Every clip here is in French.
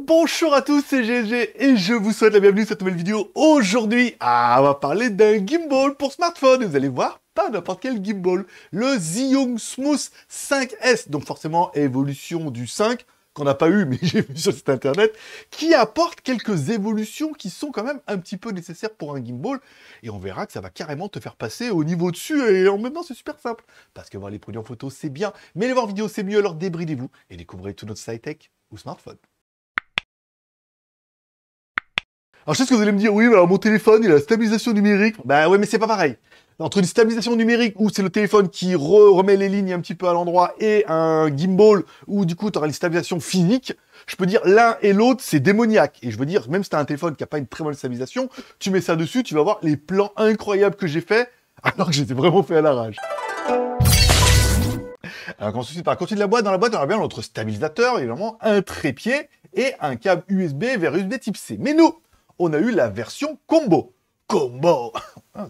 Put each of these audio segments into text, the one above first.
Bonjour à tous, c'est GG et je vous souhaite la bienvenue dans cette nouvelle vidéo. Aujourd'hui, on va parler d'un gimbal pour smartphone. Vous allez voir, pas n'importe quel gimbal, le Zhiyun Smooth 5S, donc forcément évolution du 5, qu'on n'a pas eu, mais j'ai vu sur le site internet, qui apporte quelques évolutions qui sont quand même un petit peu nécessaires pour un gimbal, et on verra que ça va carrément te faire passer au niveau dessus, et en même temps c'est super simple, parce que voir les produits en photo c'est bien, mais les voir en vidéo c'est mieux, alors débridez-vous, et découvrez tout notre high-tech ou smartphone. Alors je sais ce que vous allez me dire, oui, mais alors mon téléphone, il a la stabilisation numérique. Bah ouais, mais c'est pas pareil. Entre une stabilisation numérique, où c'est le téléphone qui remet les lignes un petit peu à l'endroit, et un gimbal, où du coup tu auras une stabilisation physique, je peux dire l'un et l'autre, c'est démoniaque. Et je veux dire, même si tu as un téléphone qui n'a pas une très bonne stabilisation, tu mets ça dessus, tu vas voir les plans incroyables que j'ai fait, alors que j'étais vraiment fait à l'arrache. Alors ensuite, par continue de la boîte, on a bien notre stabilisateur, évidemment, un trépied, et un câble USB vers USB type C. Mais nous, on a eu la version combo. Combo.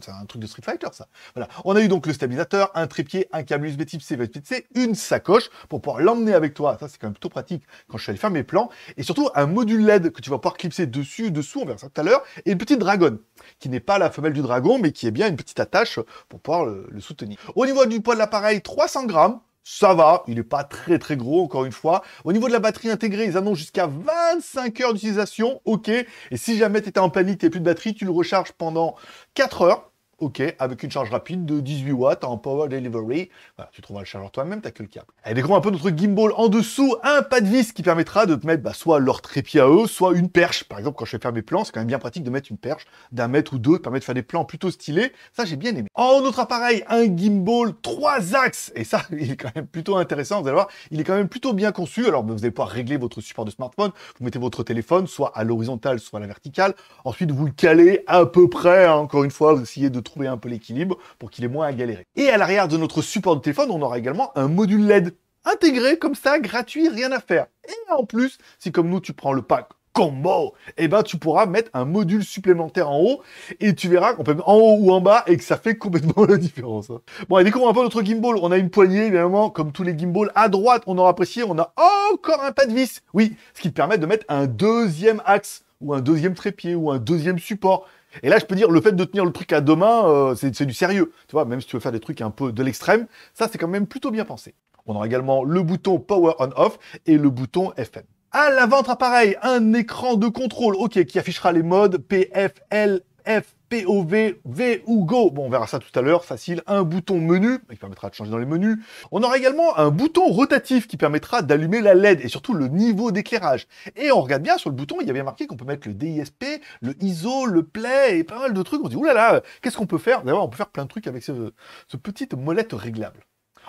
C'est un truc de Street Fighter, ça. Voilà. On a eu donc le stabilisateur, un trépied, un câble USB type C vers USB type C, une sacoche pour pouvoir l'emmener avec toi. Ça, c'est quand même plutôt pratique quand je suis allé faire mes plans. Et surtout, un module LED que tu vas pouvoir clipser dessus, dessous, on verra ça tout à l'heure. Et une petite dragonne, qui n'est pas la femelle du dragon, mais qui est bien une petite attache pour pouvoir le soutenir. Au niveau du poids de l'appareil, 300 grammes. Ça va, il n'est pas très gros, encore une fois. Au niveau de la batterie intégrée, ils annoncent jusqu'à 25 heures d'utilisation, ok. Et si jamais tu étais en panique, tu n'as plus de batterie, tu le recharges pendant 4 heures, ok, avec une charge rapide de 18 watts en Power Delivery. Voilà, tu trouveras le chargeur toi-même, t'as que le câble. Allez, découvrons un peu notre gimbal en dessous, un pas de vis qui permettra de te mettre soit leur trépied à eux, soit une perche. Par exemple, quand je vais faire mes plans, c'est quand même bien pratique de mettre une perche d'1 mètre ou 2, qui permet de faire des plans plutôt stylés. Ça, j'ai bien aimé. En notre appareil, un gimbal 3 axes. Et ça, il est quand même plutôt intéressant, vous allez voir. Il est quand même plutôt bien conçu. Alors, vous allez pouvoir régler votre support de smartphone. Vous mettez votre téléphone soit à l'horizontale, soit à la verticale. Ensuite, vous le calez à peu près, hein, encore une fois, vous essayez de trouver un peu l'équilibre pour qu'il ait moins à galérer. Et à l'arrière de notre support de téléphone, on aura également un module LED intégré comme ça, gratuit, rien à faire. Et en plus, si comme nous, tu prends le pack combo, eh ben tu pourras mettre un module supplémentaire en haut et tu verras qu'on peut mettre en haut ou en bas et que ça fait complètement la différence. Hein. Bon, et découvrons un peu notre gimbal. On a une poignée, évidemment, comme tous les gimbals. À droite, on aura apprécié, on a encore un pas de vis. Oui, ce qui te permet de mettre un deuxième axe ou un deuxième trépied ou un deuxième support. Et là, je peux dire, le fait de tenir le truc à deux mains, c'est du sérieux. Tu vois, même si tu veux faire des trucs un peu de l'extrême, ça, c'est quand même plutôt bien pensé. On aura également le bouton Power On-Off et le bouton FM. À l'avant appareil, un écran de contrôle, ok, qui affichera les modes P, F, L, F, POV, V ou Go. Bon, on verra ça tout à l'heure, facile. Un bouton menu, qui permettra de changer dans les menus. On aura également un bouton rotatif qui permettra d'allumer la LED et surtout le niveau d'éclairage. Et on regarde bien sur le bouton, il y a bien marqué qu'on peut mettre le DISP, le ISO, le Play et pas mal de trucs. On se dit, oulala, qu'est-ce qu'on peut faire? D'ailleurs, on peut faire plein de trucs avec ce petite molette réglable.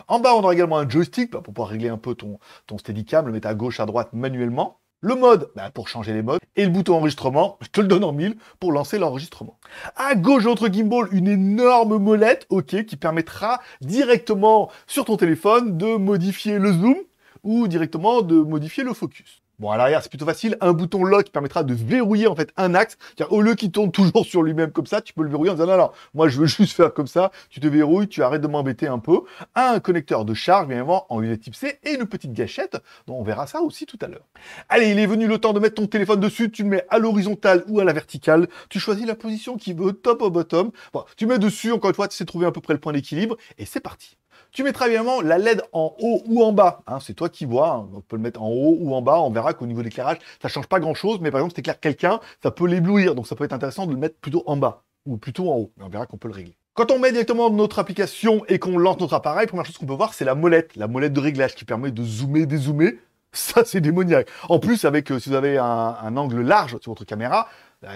En bas, on aura également un joystick pour pouvoir régler un peu ton Steadicam, le mettre à gauche, à droite manuellement. Le mode, pour changer les modes. Et le bouton enregistrement, je te le donne en 1000 pour lancer l'enregistrement. À gauche de notre gimbal, une énorme molette, ok, qui permettra directement sur ton téléphone de modifier le zoom ou directement de modifier le focus. Bon, à l'arrière, c'est plutôt facile. Un bouton lock qui permettra de verrouiller en fait un axe. C'est-à-dire, au lieu qu'il tourne toujours sur lui-même comme ça, tu peux le verrouiller en disant non, moi je veux juste faire comme ça. Tu te verrouilles, tu arrêtes de m'embêter un peu. Un connecteur de charge, bien évidemment, en USB type C et une petite gâchette. Donc, on verra ça aussi tout à l'heure. Allez, il est venu le temps de mettre ton téléphone dessus. Tu le mets à l'horizontale ou à la verticale. Tu choisis la position qui veut, top ou bottom. Bon, tu mets dessus, encore une fois, tu sais trouver à peu près le point d'équilibre et c'est parti. Tu mettras évidemment la LED en haut ou en bas. Hein, c'est toi qui vois. Hein. On peut le mettre en haut ou en bas. On verra qu'au niveau de l'éclairage, ça change pas grand-chose. Mais par exemple, si tu éclaires quelqu'un, ça peut l'éblouir. Donc ça peut être intéressant de le mettre plutôt en bas ou plutôt en haut. Mais on verra qu'on peut le régler. Quand on met directement notre application et qu'on lance notre appareil, première chose qu'on peut voir, c'est la molette de réglage qui permet de zoomer, dézoomer. Ça, c'est démoniaque. En plus, avec si vous avez un angle large sur votre caméra,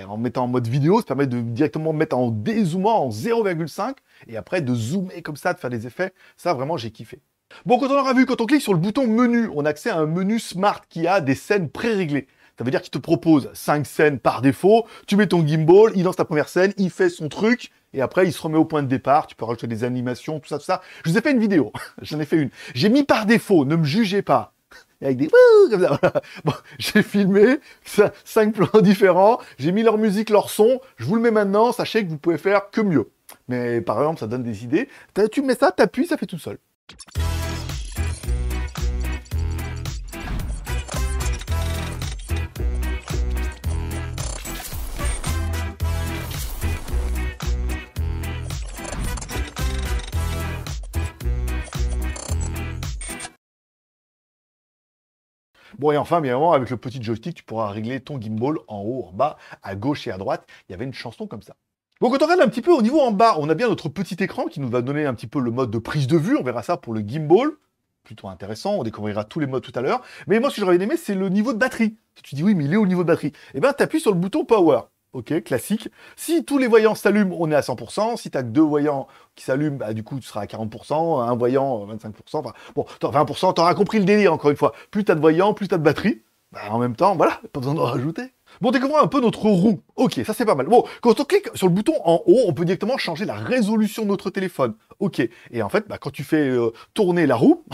en mettant en mode vidéo, ça permet de directement mettre en dézoomant en 0,5 et après de zoomer comme ça, de faire des effets. Ça, vraiment, j'ai kiffé. Bon, quand on aura vu, quand on clique sur le bouton menu, on a accès à un menu Smart qui a des scènes pré-réglées. Ça veut dire qu'il te propose 5 scènes par défaut. Tu mets ton gimbal, il lance ta première scène, il fait son truc. Et après, il se remet au point de départ. Tu peux rajouter des animations, tout ça, tout ça. Je vous ai fait une vidéo. J'en ai fait une. J'ai mis par défaut, ne me jugez pas. Avec des wouh comme ça, voilà. Bon, j'ai filmé 5 plans différents, j'ai mis leur musique, leur son, je vous le mets maintenant, sachez que vous pouvez faire que mieux. Mais par exemple, ça donne des idées. Tu mets ça, t'appuies, ça fait tout seul. Bon, et enfin, bien évidemment, avec le petit joystick, tu pourras régler ton gimbal en haut, en bas, à gauche et à droite. Il y avait une chanson comme ça. Bon, quand on regarde un petit peu au niveau en bas, on a bien notre petit écran qui nous va donner un petit peu le mode de prise de vue. On verra ça pour le gimbal. Plutôt intéressant, on découvrira tous les modes tout à l'heure. Mais moi, ce que j'aurais aimé, c'est le niveau de batterie. Si tu dis oui, mais il est au niveau de batterie. Eh bien, tu appuies sur le bouton Power. Ok, classique. Si tous les voyants s'allument, on est à 100%. Si tu as que 2 voyants qui s'allument, bah, du coup, tu seras à 40%. Un voyant, 25%. Enfin, bon, 20%, tu auras compris le délire, encore une fois. Plus tu as de voyants, plus tu as de batterie. Bah, en même temps, voilà, pas besoin d'en rajouter. Bon, découvrons un peu notre roue. Ok, ça c'est pas mal. Bon, quand on clique sur le bouton en haut, on peut directement changer la résolution de notre téléphone. Ok, et en fait, bah, quand tu fais tourner la roue,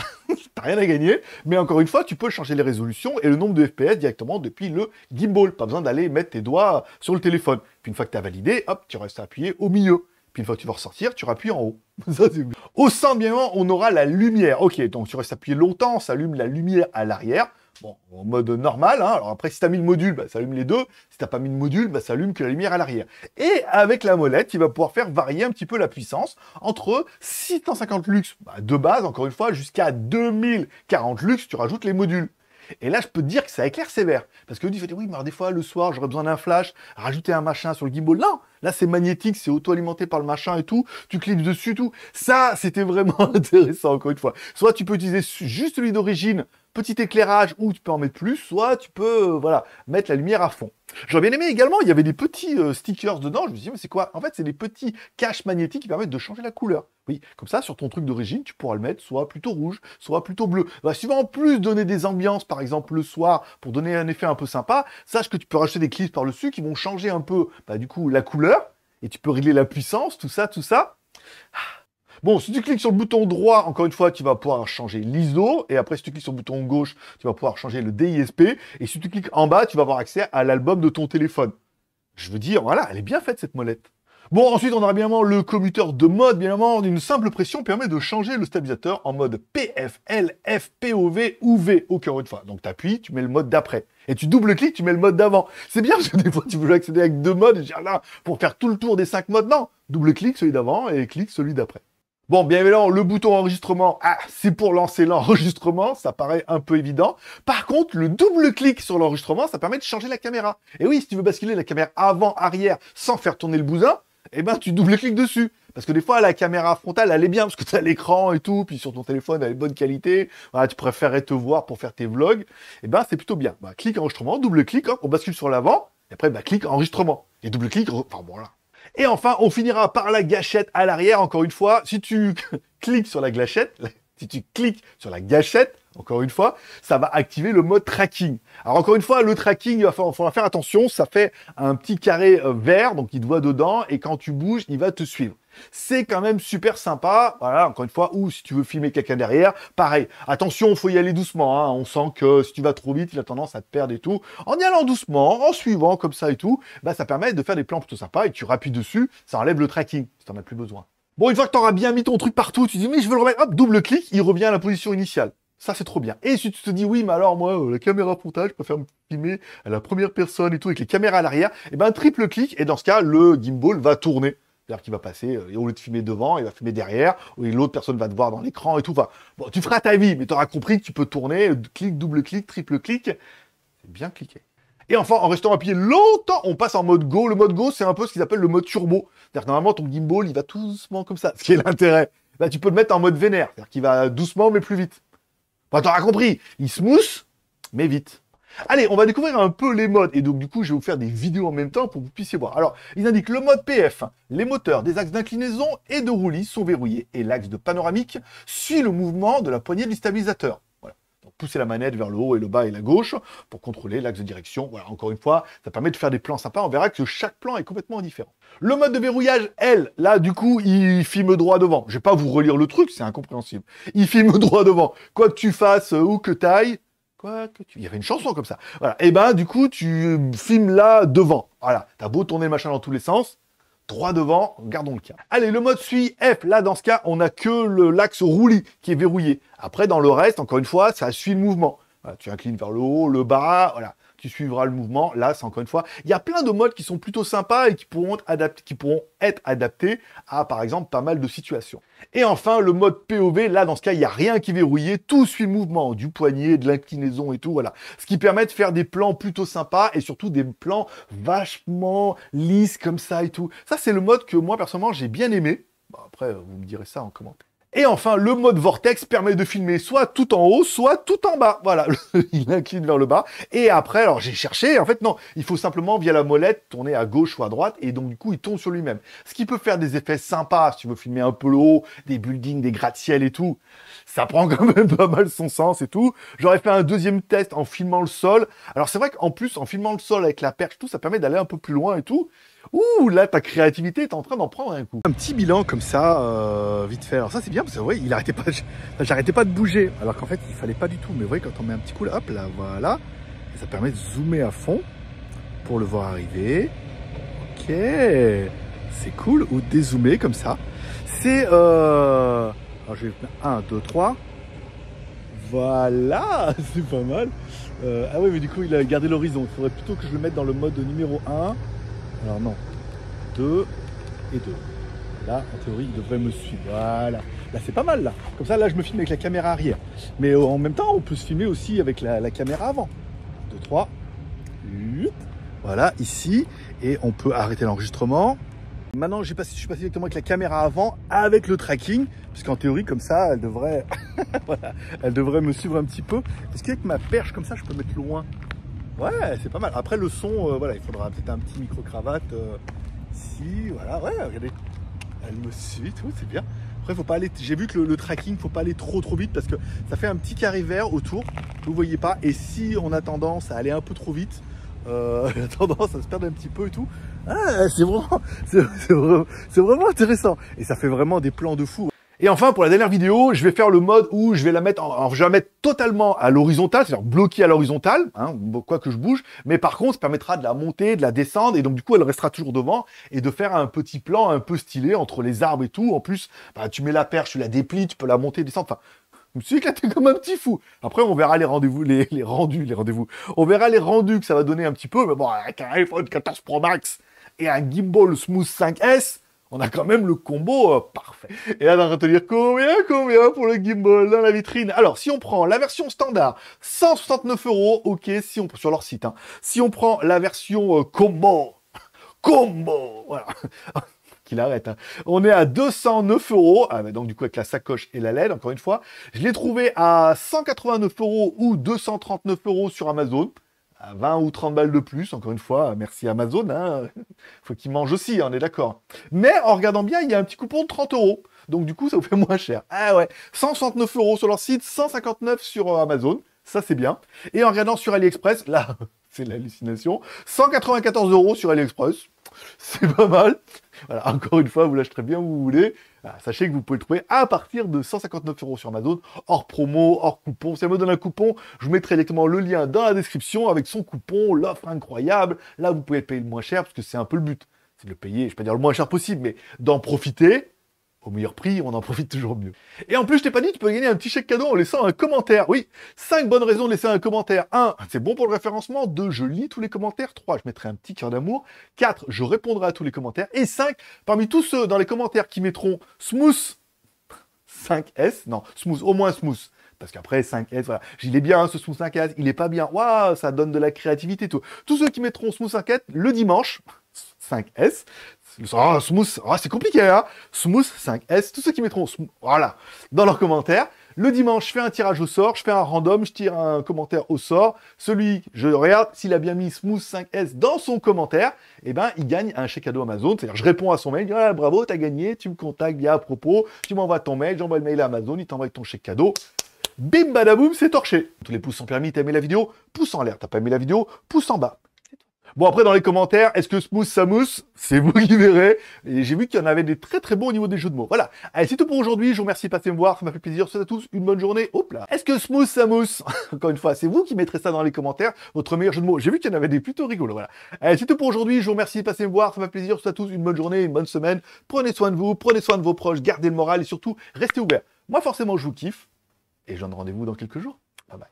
t'as rien à gagner, mais encore une fois, tu peux changer les résolutions et le nombre de FPS directement depuis le gimbal. Pas besoin d'aller mettre tes doigts sur le téléphone. Puis une fois que tu as validé, hop, tu restes appuyé au milieu. Puis une fois que tu vas ressortir, tu appuies en haut. Ça, c'est... Au centre, bien évidemment, on aura la lumière. Ok, donc tu restes appuyé longtemps, ça allume la lumière à l'arrière. Bon, en mode normal, hein. Alors après, si tu as mis le module, bah, ça allume les deux. Si tu n'as pas mis le module, bah, ça allume que la lumière à l'arrière. Et avec la molette, il va pouvoir faire varier un petit peu la puissance entre 650 lux bah, de base, encore une fois, jusqu'à 2040 lux, tu rajoutes les modules. Et là, je peux te dire que ça éclaire sévère. Parce que tu fais, oui, mais alors, des fois, le soir, j'aurais besoin d'un flash, rajouter un machin sur le gimbal. Non, là, c'est magnétique, c'est auto-alimenté par le machin et tout. Tu cliques dessus, tout. Ça, c'était vraiment intéressant, encore une fois. Soit tu peux utiliser juste celui d'origine, petit éclairage, ou tu peux en mettre plus, soit tu peux, voilà, mettre la lumière à fond. J'aurais bien aimé également, il y avait des petits stickers dedans. Je me suis dit, mais c'est quoi? En fait, c'est des petits caches magnétiques qui permettent de changer la couleur. Oui, comme ça, sur ton truc d'origine, tu pourras le mettre soit plutôt rouge, soit plutôt bleu. Bah, si tu veux en plus donner des ambiances, par exemple le soir, pour donner un effet un peu sympa, sache que tu peux rajouter des clips par-dessus qui vont changer un peu, bah, du coup, la couleur, et tu peux régler la puissance, tout ça, tout ça. Bon, si tu cliques sur le bouton droit, encore une fois, tu vas pouvoir changer l'ISO. Et après, si tu cliques sur le bouton gauche, tu vas pouvoir changer le DISP. Et si tu cliques en bas, tu vas avoir accès à l'album de ton téléphone. Je veux dire, voilà, elle est bien faite, cette molette. Bon, ensuite, on aura bien évidemment le commuteur de mode. Bien évidemment, une simple pression permet de changer le stabilisateur en mode PF, LF, POV ou V, encore une fois. Donc, tu appuies, tu mets le mode d'après. Et tu double-cliques, tu mets le mode d'avant. C'est bien, parce que des fois, tu veux accéder avec 2 modes. Et je dis, ah là, pour faire tout le tour des 5 modes, non. Double-clique celui d'avant et clique celui d'après. Bon, bien évidemment, le bouton enregistrement, c'est pour lancer l'enregistrement, ça paraît un peu évident. Par contre, le double-clic sur l'enregistrement, ça permet de changer la caméra. Et oui, si tu veux basculer la caméra avant-arrière sans faire tourner le bousin, eh ben, tu double-cliques dessus. Parce que des fois, la caméra frontale, elle est bien, parce que tu as l'écran et tout, puis sur ton téléphone, elle est de bonne qualité. Voilà, tu préférerais te voir pour faire tes vlogs. Eh ben, c'est plutôt bien. Bah, clic enregistrement, double-clic, on bascule sur l'avant, et après, bah, clic enregistrement. Et double-clic, enfin bon, là. Et enfin, on finira par la gâchette à l'arrière, encore une fois. Si tu cliques sur la gâchette, encore une fois, ça va activer le mode tracking. Alors encore une fois, le tracking, il faudra faire attention, ça fait un petit carré vert, donc il te voit dedans, et quand tu bouges, il va te suivre. C'est quand même super sympa, voilà, encore une fois, ou si tu veux filmer quelqu'un derrière, pareil. Attention, il faut y aller doucement, hein. On sent que si tu vas trop vite, il a tendance à te perdre et tout. En y allant doucement, en suivant comme ça et tout, bah, ça permet de faire des plans plutôt sympas, et tu rappuies dessus, ça enlève le tracking, si t'en as plus besoin. Bon, une fois que tu auras bien mis ton truc partout, tu dis, mais je veux le remettre, hop, double-clic, il revient à la position initiale. Ça, c'est trop bien. Et si tu te dis, oui, mais alors, moi, la caméra frontale, je préfère me filmer à la première personne et tout, avec les caméras à l'arrière, et ben, triple clic, et dans ce cas, le gimbal va tourner. C'est-à-dire qu'il va passer, et au lieu de filmer devant, il va filmer derrière, et l'autre personne va te voir dans l'écran et tout. Enfin, bon, tu feras ta vie, mais tu auras compris que tu peux tourner, clic, double clic, triple clic. C'est bien cliqué. Et enfin, en restant appuyé longtemps, on passe en mode Go. Le mode Go, c'est un peu ce qu'ils appellent le mode turbo. C'est-à-dire que normalement, ton gimbal, il va tout doucement comme ça. Ce qui est l'intérêt. Là, tu peux le mettre en mode vénère. C'est-à-dire qu'il va doucement, mais plus vite. Enfin, t'auras compris. Il smooth, mais vite. Allez, on va découvrir un peu les modes. Et donc, du coup, je vais vous faire des vidéos en même temps pour que vous puissiez voir. Alors, ils indiquent le mode PF. Les moteurs des axes d'inclinaison et de roulis sont verrouillés. Et l'axe de panoramique suit le mouvement de la poignée du stabilisateur. Voilà. Donc, poussez la manette vers le haut et le bas et la gauche pour contrôler l'axe de direction. Voilà, encore une fois, ça permet de faire des plans sympas. On verra que chaque plan est complètement différent. Le mode de verrouillage, L, là, du coup, il filme droit devant. Je vais pas vous relire le truc, c'est incompréhensible. Il filme droit devant. Quoi que tu fasses ou que t'ailles, il y avait une chanson comme ça. Voilà. Et ben, du coup, tu filmes là devant. Voilà. T'as beau tourner le machin dans tous les sens. Droit devant, gardons le cas. Allez, le mode suit F. Là, dans ce cas, on n'a que l'axe roulis qui est verrouillé. Après, dans le reste, encore une fois, ça suit le mouvement. Voilà, tu inclines vers le haut, le bas, voilà. Tu suivras le mouvement. Là, c'est encore une fois, il y a plein de modes qui sont plutôt sympas et qui pourront être adaptés à, par exemple, pas mal de situations. Et enfin, le mode POV, là, dans ce cas, il n'y a rien qui est verrouillé. Tout suit le mouvement du poignet, de l'inclinaison et tout, voilà. Ce qui permet de faire des plans plutôt sympas et surtout des plans vachement lisses comme ça et tout. Ça, c'est le mode que moi, personnellement, j'ai bien aimé. Bon, après, vous me direz ça en commentaire. Et enfin, le mode vortex permet de filmer soit tout en haut, soit tout en bas. Voilà, il incline vers le bas. Et après, alors j'ai cherché, en fait non, il faut simplement via la molette tourner à gauche ou à droite, et donc du coup il tourne sur lui-même. Ce qui peut faire des effets sympas, si tu veux filmer un peu le haut, des buildings, des gratte-ciel et tout. Ça prend quand même pas mal son sens et tout. J'aurais fait un deuxième test en filmant le sol. Alors c'est vrai qu'en plus, en filmant le sol avec la perche, tout, ça permet d'aller un peu plus loin et tout. Ouh, là, ta créativité est en train d'en prendre un coup. Un petit bilan comme ça, vite fait. Alors ça, c'est bien, parce que ouais, j'arrêtais pas de bouger. Alors qu'en fait, il fallait pas du tout. Mais vous voyez, quand on met un petit coup là, hop, là, voilà. Et ça permet de zoomer à fond pour le voir arriver. Ok, c'est cool. Ou dézoomer comme ça. C'est... Alors, je vais mettre 1, 2, 3. Voilà, c'est pas mal. Ah ouais, mais du coup, il a gardé l'horizon. Il faudrait plutôt que je le mette dans le mode numéro 1. Alors non, 2 et 2. Là, en théorie, il devrait me suivre. Voilà. Là, c'est pas mal, là. Comme ça, là, je me filme avec la caméra arrière. Mais en même temps, on peut se filmer aussi avec la caméra avant. 2, 3. Voilà, ici. Et on peut arrêter l'enregistrement. Maintenant, je suis passé directement avec la caméra avant, avec le tracking. Puisqu'en théorie, comme ça, elle devrait... voilà, elle devrait me suivre un petit peu. Est-ce qu'avec ma perche, comme ça, je peux mettre loin? Ouais, c'est pas mal. Après, le son, voilà, il faudra peut-être un petit micro-cravate ici, voilà. Ouais, regardez, elle me suit, tout, c'est bien. Après, faut pas aller, j'ai vu que le tracking, faut pas aller trop vite parce que ça fait un petit carré vert autour, vous voyez pas. Et si on a tendance à aller un peu trop vite, on a tendance à se perdre un petit peu et tout. Ah, c'est vraiment intéressant. Et ça fait vraiment des plans de fou. Et enfin, pour la dernière vidéo, je vais faire le mode où je vais la mettre, je vais la mettre totalement à l'horizontale, c'est-à-dire bloquée à l'horizontale, hein, quoi que je bouge, mais par contre, ça permettra de la monter, de la descendre, et donc du coup, elle restera toujours devant, et de faire un petit plan un peu stylé entre les arbres et tout. En plus, bah, tu mets la perche, tu la déplies, tu peux la monter, descendre, enfin, je me suis éclaté comme un petit fou. Après, on verra les rendez-vous, les rendez-vous. On verra les rendus que ça va donner un petit peu, mais bon, avec un iPhone 14 Pro Max et un gimbal Smooth 5S, on a quand même le combo parfait. Et là, on va te dire combien pour le gimbal dans la vitrine. Alors, si on prend la version standard, 169 €, ok, si on sur leur site. Hein. Si on prend la version combo, voilà. Qu'il arrête. Hein. On est à 209 €. Ah, bah donc, du coup, avec la sacoche et la LED, encore une fois. Je l'ai trouvé à 189 € ou 239 € sur Amazon. À 20 ou 30 balles de plus, encore une fois, merci Amazon. Hein. Faut qu'ils mangent aussi, on est d'accord. Mais en regardant bien, il y a un petit coupon de 30 €. Donc, du coup, ça vous fait moins cher. Ah ouais, 169 € sur leur site, 159 € sur Amazon. Ça, c'est bien. Et en regardant sur AliExpress, là, c'est l'hallucination. 194 € sur AliExpress. C'est pas mal. Voilà, encore une fois, vous l'acheterez bien où vous voulez. Voilà, sachez que vous pouvez le trouver à partir de 159 € sur Amazon, hors promo, hors coupon. Si elle me donne un coupon, je vous mettrai directement le lien dans la description avec son coupon, l'offre incroyable. Là, vous pouvez le payer le moins cher parce que c'est un peu le but. C'est de le payer, je ne vais pas dire le moins cher possible, mais d'en profiter. Au meilleur prix, on en profite toujours mieux. Et en plus, je t'ai pas dit, tu peux gagner un petit chèque cadeau en laissant un commentaire. Oui, 5 bonnes raisons de laisser un commentaire. 1, c'est bon pour le référencement. 2, je lis tous les commentaires. 3, je mettrai un petit cœur d'amour. 4, je répondrai à tous les commentaires. Et 5, parmi tous ceux dans les commentaires qui mettront Smooth 5S, non, Smooth, au moins Smooth. Parce qu'après, 5S, voilà. Il est bien, hein, ce Smooth 5S, il est pas bien. Waouh, ça donne de la créativité, tout. Tous ceux qui mettront Smooth 5S le dimanche, 5S, Smooth, c'est compliqué, hein. Smooth 5S, tous ceux qui mettront, voilà, dans leurs commentaires. Le dimanche, je fais un tirage au sort, je fais un random, je tire un commentaire au sort. Celui, je regarde, s'il a bien mis Smooth 5S dans son commentaire, eh ben, il gagne un chèque cadeau Amazon. C'est-à-dire, je réponds à son mail, ah, bravo, t'as gagné, tu me contactes bien à propos, tu m'envoies ton mail, j'envoie le mail à Amazon, il t'envoie ton chèque cadeau. Bim badaboum, c'est torché. Tous les pouces sont permis, t'as aimé la vidéo, pouce en l'air, t'as pas aimé la vidéo, pouce en bas. Bon, après, dans les commentaires, est-ce que Smooth, ça mousse? C'est vous qui verrez. Et j'ai vu qu'il y en avait des très bons au niveau des jeux de mots. Voilà. Allez, c'est tout pour aujourd'hui. Je vous remercie de passer me voir. Ça m'a fait plaisir. Je vous souhaite à tous une bonne journée. Hop là. Est-ce que Smooth, ça mousse? Encore une fois, c'est vous qui mettrez ça dans les commentaires. Votre meilleur jeu de mots. J'ai vu qu'il y en avait des plutôt rigolos. Voilà. Allez, c'est tout pour aujourd'hui. Je vous remercie de passer me voir. Ça m'a fait plaisir. Je vous souhaite à tous une bonne journée, une bonne semaine. Prenez soin de vous. Prenez soin de vos proches. Gardez le moral et surtout, restez ouverts. Moi, forcément, je vous kiffe. Et je donne rendez-vous dans quelques jours. Bye bye.